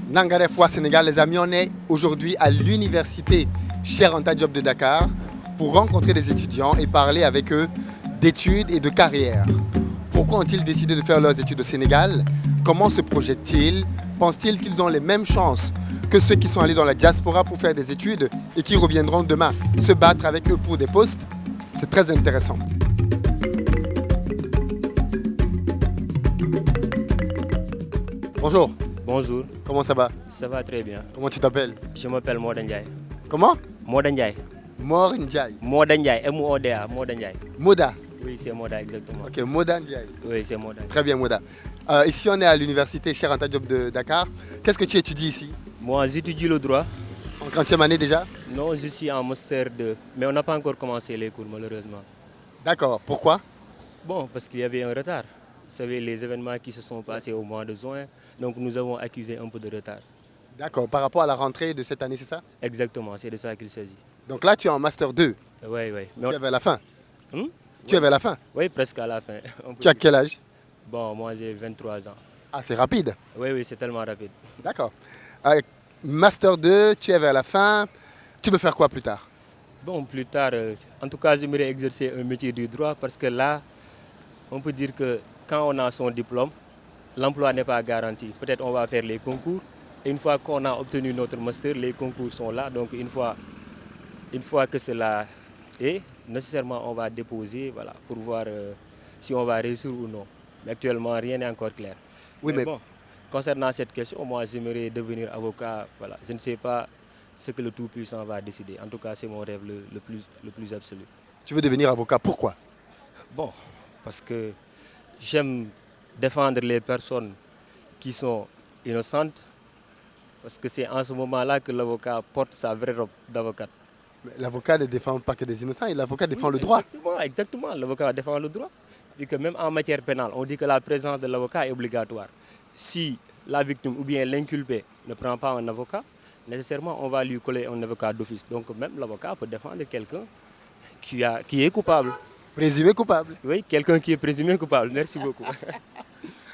Nangare Foi Sénégal, les amis, on est aujourd'hui à l'université Cheikh Anta Diop de Dakar pour rencontrer des étudiants et parler avec eux d'études et de carrière. Pourquoi ont-ils décidé de faire leurs études au Sénégal? Comment se projettent-ils? Pensent-ils qu'ils ont les mêmes chances que ceux qui sont allés dans la diaspora pour faire des études et qui reviendront demain se battre avec eux pour des postes? C'est très intéressant. Bonjour. Bonjour, Comment ça va? ça va très bien. Comment tu t'appelles? Je m'appelle Moda Ndiaye. Comment? Moda Ndiaye. Mor Ndiaye. Moda Ndiaye, M-O-D-A, Moda Ndiaye. Moda. Oui, c'est Moda exactement. Ok, Moda Ndiaye. Oui, c'est Moda. Très bien, Moda. Ici, on est à l'université Cheikh Anta Diop de Dakar. Qu'est-ce que tu étudies ici? Moi, j'étudie le droit. En quantième année déjà? Non, je suis en master 2, mais on n'a pas encore commencé les cours malheureusement. D'accord. Pourquoi? Bon, parce qu'il y avait un retard. Vous savez, les événements qui se sont passés au mois de juin, donc nous avons accusé un peu de retard. D'accord. Par rapport à la rentrée de cette année, c'est ça? Exactement, c'est de ça qu'il s'agit. Donc là, tu es en Master 2. Oui, oui. Tu es vers la fin. Hmm? Tu es vers la fin. Oui, presque à la fin. Tu as quel âge? Bon, moi j'ai 23 ans. Ah, c'est rapide. Oui, oui, c'est tellement rapide. D'accord. Master 2, tu es vers la fin. Tu veux faire quoi plus tard? Bon, plus tard, en tout cas, j'aimerais exercer un métier du droit parce que là, on peut dire que quand on a son diplôme, l'emploi n'est pas garanti. Peut-être on va faire les concours. Et une fois qu'on a obtenu notre master, les concours sont là. Donc une fois que cela est, nécessairement on va déposer voilà, pour voir si on va réussir ou non. Mais actuellement, rien n'est encore clair. Oui, mais bon, concernant cette question, moi j'aimerais devenir avocat. Voilà. Je ne sais pas ce que le Tout-Puissant va décider. En tout cas, c'est mon rêve le plus absolu. Tu veux devenir avocat. Pourquoi? Bon, parce que j'aime défendre les personnes qui sont innocentes, parce que c'est en ce moment-là que l'avocat porte sa vraie robe d'avocat. Mais l'avocat ne défend pas que des innocents, l'avocat défend le droit. Exactement, l'avocat défend le droit. Et que même en matière pénale, on dit que la présence de l'avocat est obligatoire. Si la victime ou bien l'inculpé ne prend pas un avocat, nécessairement on va lui coller un avocat d'office. Donc même l'avocat peut défendre quelqu'un qui est coupable. Présumé coupable. Oui, quelqu'un qui est présumé coupable. Merci beaucoup.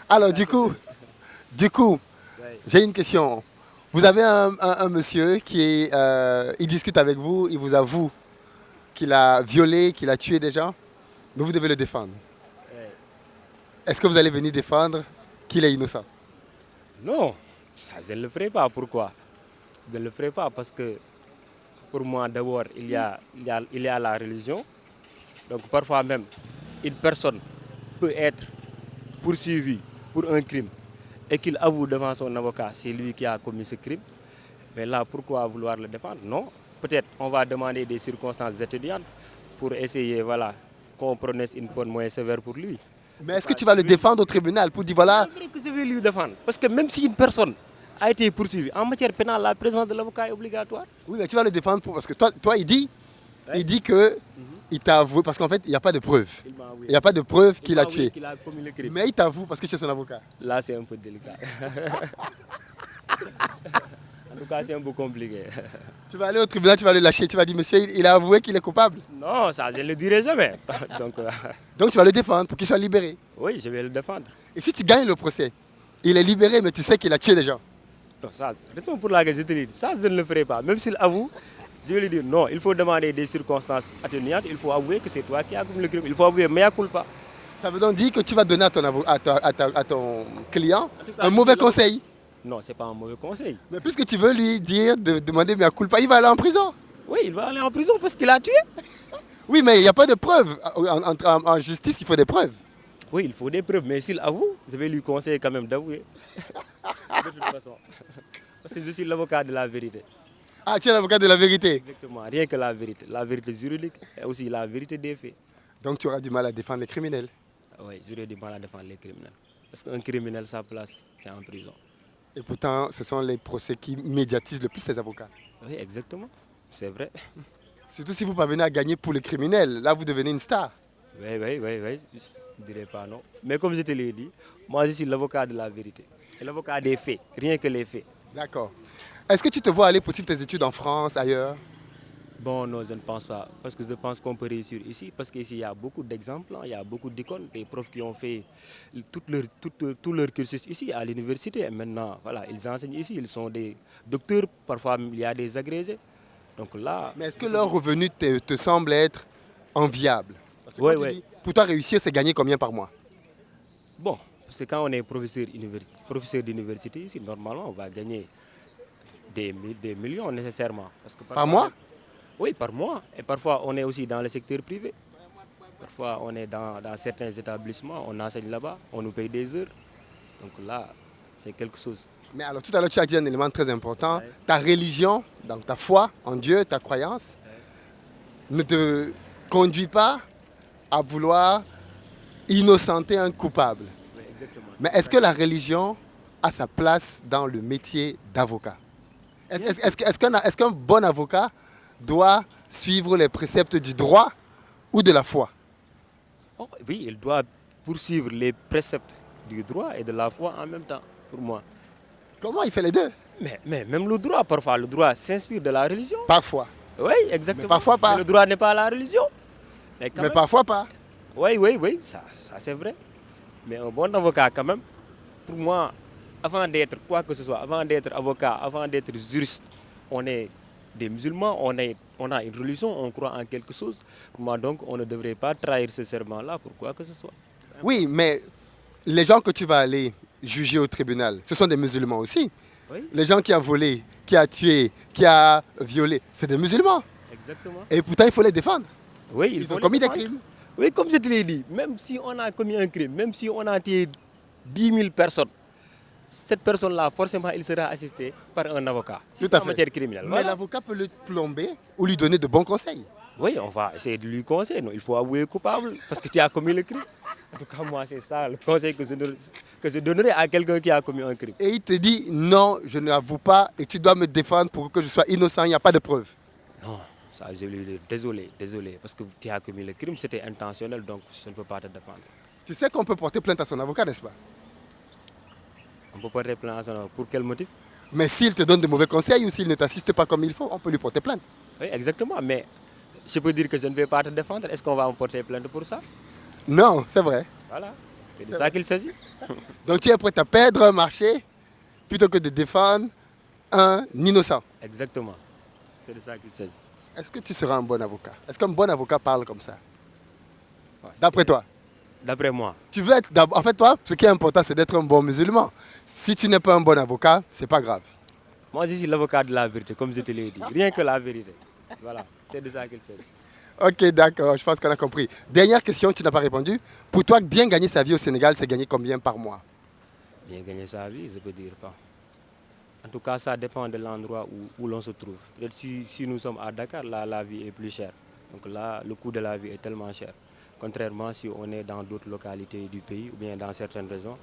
Alors du coup, j'ai une question. Vous avez un monsieur il discute avec vous, il vous avoue qu'il a violé, qu'il a tué des gens, mais vous devez le défendre. Est-ce que vous allez venir défendre qu'il est innocent? Non, ça, je ne le ferai pas. Pourquoi? Je ne le ferai pas parce que pour moi d'abord il y a la religion. Donc parfois même, une personne peut être poursuivie pour un crime et qu'il avoue devant son avocat, c'est lui qui a commis ce crime. Mais là, pourquoi vouloir le défendre? Non. Peut-être on va demander des circonstances étudiantes pour essayer voilà, qu'on prononce une peine moins sévère pour lui. Mais est-ce que tu vas le défendre au tribunal pour dire voilà... C'est vrai que je vais lui défendre. Parce que même si une personne a été poursuivie, en matière pénale, la présence de l'avocat est obligatoire. Oui, mais tu vas le défendre parce que toi il dit que il t'a avoué, parce qu'en fait, il n'y a pas de preuve. Il n'y a pas de preuve qu'il a tué. Mais il t'avoue parce que tu es son avocat. Là, c'est un peu délicat. En tout cas, c'est un peu compliqué. Tu vas aller au tribunal, tu vas le lâcher, tu vas dire, monsieur, il a avoué qu'il est coupable. Non, ça, je ne le dirai jamais. Donc tu vas le défendre pour qu'il soit libéré. Oui, je vais le défendre. Et si tu gagnes le procès, il est libéré, mais tu sais qu'il a tué des gens. Non, ça, raison pour laquelle je te dis, ça, je ne le ferai pas. Même s'il avoue, je vais lui dire non, il faut demander des circonstances atténuantes, il faut avouer que c'est toi qui as commis le crime, il faut avouer mea culpa. Ça veut donc dire que tu vas donner à ton client un mauvais conseil. Non, ce n'est pas un mauvais conseil. Mais puisque tu veux lui dire de demander mea culpa, il va aller en prison. Oui, il va aller en prison parce qu'il a tué. Oui, mais il n'y a pas de preuves. En justice, il faut des preuves. Oui, il faut des preuves, mais s'il avoue, je vais lui conseiller quand même d'avouer. De toute façon. Parce que je suis l'avocat de la vérité. Ah, tu es l'avocat de la vérité. Exactement, rien que la vérité juridique et aussi la vérité des faits. Donc tu auras du mal à défendre les criminels. Oui, j'aurai du mal à défendre les criminels. Parce qu'un criminel, sa place, c'est en prison. Et pourtant, ce sont les procès qui médiatisent le plus les avocats. Oui, exactement, c'est vrai. Surtout si vous parvenez à gagner pour les criminels, là vous devenez une star. Oui, je ne dirais pas non. Mais comme je te l'ai dit, moi je suis l'avocat de la vérité. Et l'avocat des faits, rien que les faits. D'accord. Est-ce que tu te vois aller poursuivre tes études en France, ailleurs? Bon, non, je ne pense pas. Parce que je pense qu'on peut réussir ici. Parce qu'ici, il y a beaucoup d'exemples, hein, il y a beaucoup d'icônes, des profs qui ont fait tout leur cursus ici, à l'université. Et maintenant, voilà, ils enseignent ici. Ils sont des docteurs. Parfois, il y a des agrégés. Donc là, Mais est-ce que leur revenu te semble être enviable? Parce que oui, quand tu oui. dis, pour toi réussir, c'est gagner combien par mois? Bon, parce que quand on est professeur d'université ici, normalement, on va gagner des millions nécessairement. Parce que Par parfois, mois? oui, par mois. Et parfois, on est aussi dans le secteur privé. Parfois, on est dans certains établissements, on enseigne là-bas, on nous paye des heures. Donc là, c'est quelque chose. Mais alors tout à l'heure, tu as dit un élément très important. Ouais. Ta religion, donc ta foi en Dieu, ta croyance, ne te conduit pas à vouloir innocenter un coupable. Oui, exactement. Mais est-ce que la religion a sa place dans le métier d'avocat? Est-ce qu'un bon avocat doit suivre les préceptes du droit ou de la foi? Oh, oui, il doit poursuivre les préceptes du droit et de la foi en même temps, pour moi. Comment il fait les deux? Mais même le droit, parfois, le droit s'inspire de la religion. Parfois. Oui, exactement. Mais parfois pas. Mais le droit n'est pas la religion. Mais quand Mais même. parfois pas. Oui, oui, oui, ça c'est vrai. Mais un bon avocat, quand même, pour moi, avant d'être quoi que ce soit, avant d'être avocat, avant d'être juriste, on est des musulmans, on a une religion, on croit en quelque chose. Pour moi, donc, on ne devrait pas trahir ce serment-là pour quoi que ce soit. Oui, mais les gens que tu vas aller juger au tribunal, ce sont des musulmans aussi. Oui, Les gens qui ont volé, qui a tué, qui a violé, c'est des musulmans. exactement. Et pourtant, il faut les défendre. Oui, Ils faut ont les commis des défendre. crimes. Oui, comme je te l'ai dit, même si on a commis un crime, même si on a tué 10 000 personnes, cette personne-là, forcément, il sera assisté par un avocat. Si Tout c'est à en fait. matière criminelle. Mais Voilà. l'avocat peut le plomber ou lui donner de bons conseils. Oui, on va essayer de lui conseiller. Non, il faut avouer coupable parce que tu as commis le crime. En tout cas, moi, c'est ça le conseil que je donnerais à quelqu'un qui a commis un crime. Et il te dit non, je n'avoue pas et tu dois me défendre pour que je sois innocent, il n'y a pas de preuve. Non, ça, je lui dis désolé, désolé, parce que tu as commis le crime, c'était intentionnel, donc je ne peux pas te défendre. Tu sais qu'on peut porter plainte à son avocat, n'est-ce pas? On peut porter plainte à son avocat. Pour quel motif? Mais s'il te donne de mauvais conseils ou s'il ne t'assiste pas comme il faut, on peut lui porter plainte. Oui, exactement, mais je peux dire que je ne vais pas te défendre. Est-ce qu'on va me porter plainte pour ça? Non, c'est vrai. Voilà, c'est de ça qu'il s'agit. Donc tu es prêt à perdre un marché plutôt que de défendre un innocent. Exactement, c'est de ça qu'il s'agit. Est-ce que tu seras un bon avocat? Est-ce qu'un bon avocat parle comme ça? Ouais, D'après toi? D'après moi. Tu veux être en fait, toi, ce qui est important, c'est d'être un bon musulman. Si tu n'es pas un bon avocat, c'est pas grave. Moi, je suis l'avocat de la vérité, comme je te l'ai dit. Rien que la vérité. Voilà, c'est de ça qu'il s'agit. Ok, d'accord, je pense qu'on a compris. Dernière question, tu n'as pas répondu. Pour toi, bien gagner sa vie au Sénégal, c'est gagner combien par mois? Bien gagner sa vie, je peux dire pas. En tout cas, ça dépend de l'endroit où l'on se trouve. Peut-être si nous sommes à Dakar, là, la vie est plus chère. Donc là, le coût de la vie est tellement cher. Contrairement si on est dans d'autres localités du pays ou bien dans certaines régions,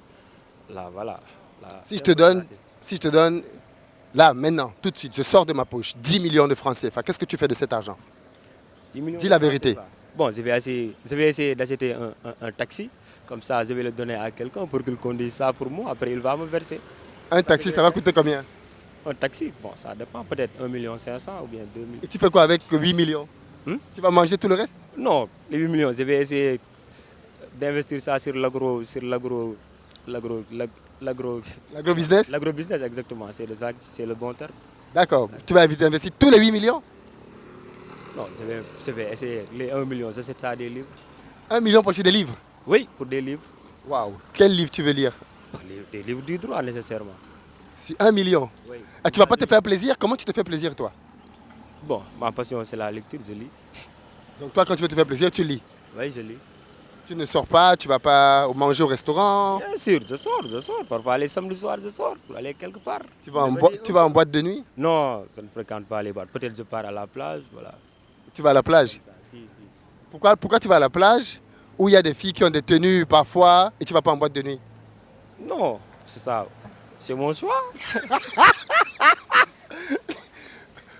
là, voilà. Là, Si je c'est te un peu donne, relatif. si je te donne, là, maintenant, tout de suite, je sors de ma poche 10 millions de francs CFA, qu'est-ce que tu fais de cet argent? 10 millions Dis de la francs vérité. CFA. Bon, je vais essayer d'acheter un taxi. Comme ça, je vais le donner à quelqu'un pour qu'il conduise ça pour moi. Après, il va me verser. Un taxi, ça va coûter combien? Un taxi, bon, ça dépend. Peut-être 1,5 million ou bien 2 000. Et tu fais quoi avec 8 millions? Tu vas manger tout le reste? Non, les 8 millions, je vais essayer d'investir ça sur L'agro-business? l'agro-business, exactement. C'est le bon terme. D'accord. Tu vas investir tous les 8 millions? Non, je vais essayer. Les 1 million, ça c'est ça des livres. 1 million pour acheter des livres? Oui, pour des livres. Waouh. Quel livre tu veux lire? Des livres du droit nécessairement. Si 1 million. Oui. Ah, tu vas pas te faire plaisir? Comment tu te fais plaisir, toi? Bon, ma passion c'est la lecture, je lis. Donc toi, quand tu veux te faire plaisir, tu lis. Oui, je lis. Tu ne sors pas, tu vas pas manger au restaurant, Bien sûr, je sors. Parfois, les samedis soirs, je sors pour aller quelque part. tu vas en boîte de nuit, Non, je ne fréquente pas les bars. Peut-être je pars à la plage, voilà. tu vas à la plage. Ça, si. Pourquoi tu vas à la plage où il y a des filles qui ont des tenues parfois et tu vas pas en boîte de nuit? Non, c'est ça. C'est mon choix.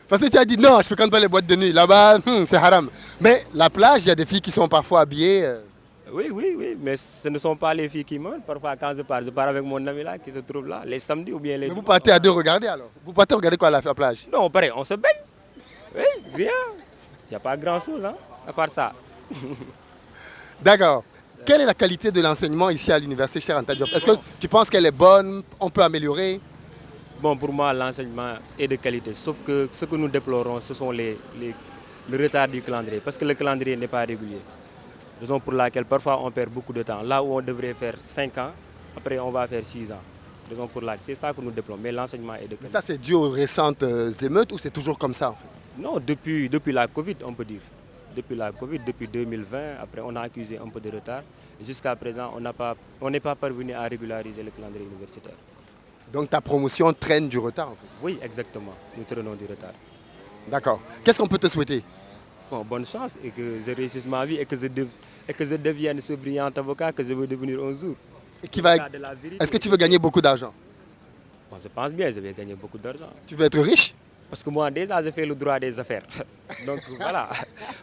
Parce que tu as dit non, je fréquente pas les boîtes de nuit. Là-bas, c'est haram. Mais la plage, il y a des filles qui sont parfois habillées. Oui, mais ce ne sont pas les filles qui mentent. Parfois, quand je pars avec mon ami là qui se trouve là, les samedis ou bien les Mais vous dimanches. partez à deux regarder alors. Vous partez regarder quoi à la plage? Non, pareil, on se baigne. Oui, bien. Il n'y a pas grand-chose, hein, à part ça. D'accord. Quelle est la qualité de l'enseignement ici à l'université Cheikh Anta Diop? Est-ce que tu penses qu'elle est bonne? On peut améliorer? Bon, pour moi, l'enseignement est de qualité, sauf que ce que nous déplorons, ce sont le retard du calendrier, parce que le calendrier n'est pas régulier. Raison pour laquelle parfois on perd beaucoup de temps. Là où on devrait faire 5 ans, après on va faire 6 ans. Raison pour laquelle c'est ça que nous déplorons, mais l'enseignement est de qualité. Ça, c'est dû aux récentes émeutes ou c'est toujours comme ça en fait? Non, depuis la Covid, on peut dire. Depuis la Covid, depuis 2020, après on a accusé un peu de retard. Jusqu'à présent, on n'est pas parvenu à régulariser le calendrier universitaire. Donc ta promotion traîne du retard en fait. Oui, exactement. Nous traînons du retard. D'accord. Qu'est-ce qu'on peut te souhaiter? Bon, bonne chance et que je réussisse ma vie et que je devienne ce brillant avocat que je veux devenir un jour. Et qui va... Avocat de la vérité. Est-ce que tu veux gagner beaucoup d'argent? Bon, je pense bien, je vais gagner beaucoup d'argent. Tu veux être riche? Parce que moi, déjà, je fais le droit des affaires. Donc voilà,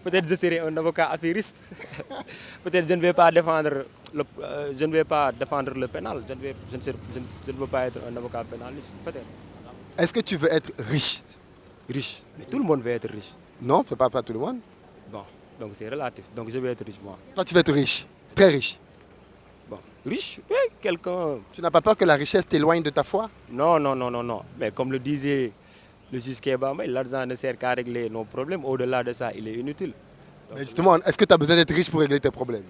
peut-être je serai un avocat affairiste. Peut-être je ne vais pas défendre le pénal. Je ne veux pas être un avocat pénaliste, peut-être. Est-ce que tu veux être riche? Riche. Mais tout le monde veut être riche. Non, c'est pas tout le monde. Bon, donc c'est relatif. Donc je vais être riche, moi. Toi, tu veux être riche, très riche. Bon, riche, oui, quelqu'un... Tu n'as pas peur que la richesse t'éloigne de ta foi? Non, non, non, non, non. Mais comme le disait le juge Kebama, l'argent ne sert qu'à régler nos problèmes. Au-delà de ça, il est inutile. Donc, Mais justement, est-ce que tu as besoin d'être riche pour régler tes problèmes?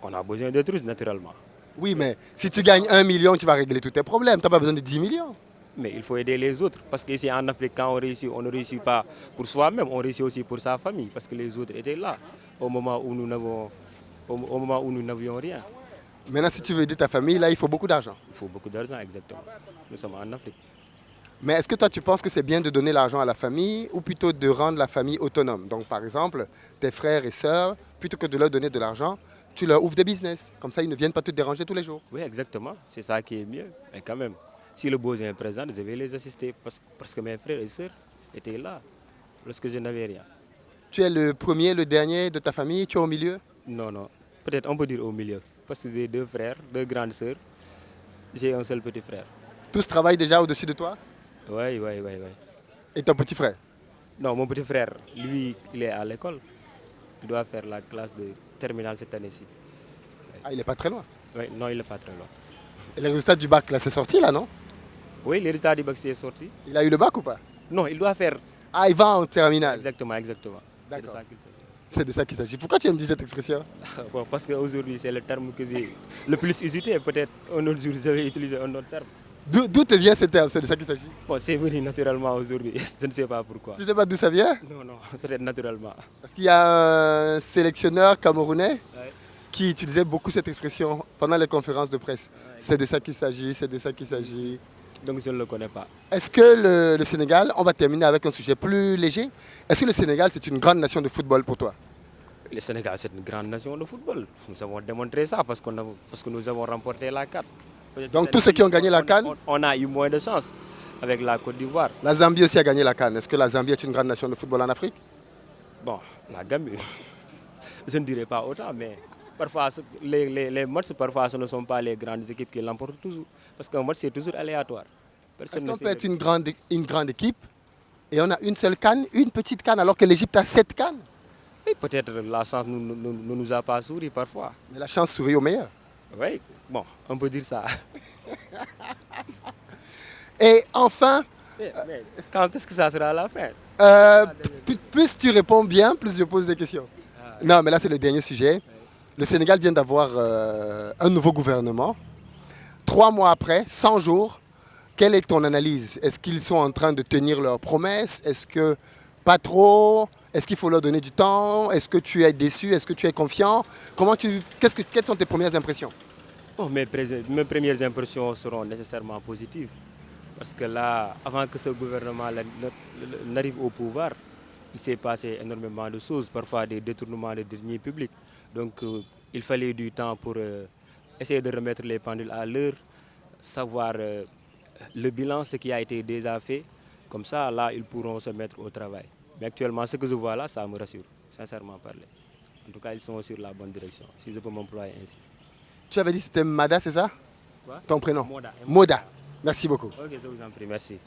on a besoin d'être riche, naturellement. Oui, mais si tu gagnes 1 million, tu vas régler tous tes problèmes. Tu n'as pas besoin de 10 millions. Mais il faut aider les autres. Parce qu'ici en Afrique, quand on ne réussit pas pour soi-même, on réussit aussi pour sa famille. Parce que les autres étaient là au moment où nous n'avions rien. Maintenant, si tu veux aider ta famille, là, il faut beaucoup d'argent. Il faut beaucoup d'argent, exactement. Nous sommes en Afrique. Mais est-ce que toi, tu penses que c'est bien de donner l'argent à la famille ou plutôt de rendre la famille autonome? Donc, par exemple, tes frères et sœurs, plutôt que de leur donner de l'argent, tu leur ouvres des business. Comme ça, ils ne viennent pas te déranger tous les jours. Oui, exactement. C'est ça qui est mieux. Mais quand même, si le besoin est présent, je vais les assister. Parce que mes frères et sœurs étaient là lorsque je n'avais rien. Tu es le premier, le dernier de ta famille, tu es au milieu? Non, non. Peut-être on peut dire au milieu. Parce que j'ai 2 frères, 2 grandes sœurs. J'ai un seul petit frère. Tous travaillent déjà au-dessus de toi? Oui, oui, oui, oui. Et ton petit frère? Non, mon petit frère, lui, il est à l'école. Il doit faire la classe de terminale cette année-ci. Ah, il n'est pas très loin. Oui, non, il n'est pas très loin. Et les résultats du bac, là, c'est sorti, là, non? Oui, le résultat du bac est sorti. Il a eu le bac ou pas? Non, il doit faire. Ah, il va en terminale. Exactement, exactement. C'est de D'accord. ça qu'il s'agit. C'est de ça qu'il s'agit. Pourquoi tu me dis cette expression? Bon, parce qu'aujourd'hui, c'est le terme que j'ai le plus usité. Peut-être un autre jour, je vais utiliser un autre terme. D'où te vient ce terme? C'est de ça qu'il s'agit? Bon, c'est venu naturellement aujourd'hui. Je ne sais pas pourquoi. Tu ne sais pas d'où ça vient? Non, non, peut-être naturellement. Parce qu'il y a un sélectionneur camerounais Ouais. qui utilisait beaucoup cette expression pendant les conférences de presse. C'est de ça qu'il s'agit, c'est de ça qu'il s'agit. Donc je ne le connais pas. Est-ce que le Sénégal, on va terminer avec un sujet plus léger, est-ce que le Sénégal, c'est une grande nation de football pour toi? Le Sénégal, c'est une grande nation de football. Nous avons démontré ça parce que nous avons remporté la CAN. Donc tous ceux qui ont gagné la CAN? On a eu moins de chance avec la Côte d'Ivoire. La Zambie aussi a gagné la CAN. Est-ce que la Zambie est une grande nation de football en Afrique? Bon, la Gambie, je ne dirais pas autant, mais parfois les matchs, parfois ce ne sont pas les grandes équipes qui l'emportent toujours. Parce qu'un match, c'est toujours aléatoire. Est-ce qu'on peut être une grande équipe et on a une seule CAN, une petite CAN, alors que l'Égypte a 7 CAN? Oui, peut-être la chance ne nous a pas souri parfois. Mais la chance sourit au meilleur. Oui, bon, on peut dire ça. Et enfin, Mais quand est-ce que ça sera la fin? plus tu réponds bien, plus je pose des questions. Non, mais là c'est le dernier sujet. Le Sénégal vient d'avoir un nouveau gouvernement. 3 mois après, 100 jours, quelle est ton analyse? Est-ce qu'ils sont en train de tenir leurs promesses? Est-ce que pas trop? Est-ce qu'il faut leur donner du temps? Est-ce que tu es déçu? Est-ce que tu es confiant? Quelles sont tes premières impressions? Bon, mes premières impressions seront nécessairement positives. Parce que là, avant que ce gouvernement-là n'arrive au pouvoir, il s'est passé énormément de choses, parfois des détournements de deniers publics. Donc il fallait du temps pour essayer de remettre les pendules à l'heure, savoir le bilan, ce qui a été déjà fait. Comme ça, là, ils pourront se mettre au travail. Mais actuellement, ce que je vois là, ça me rassure, sincèrement parler. En tout cas, ils sont sur la bonne direction, si je peux m'employer ainsi. Tu avais dit que c'était Mada, c'est ça? Quoi? Ton prénom? Moda. Moda. Merci beaucoup. Ok, je vous en prie, merci.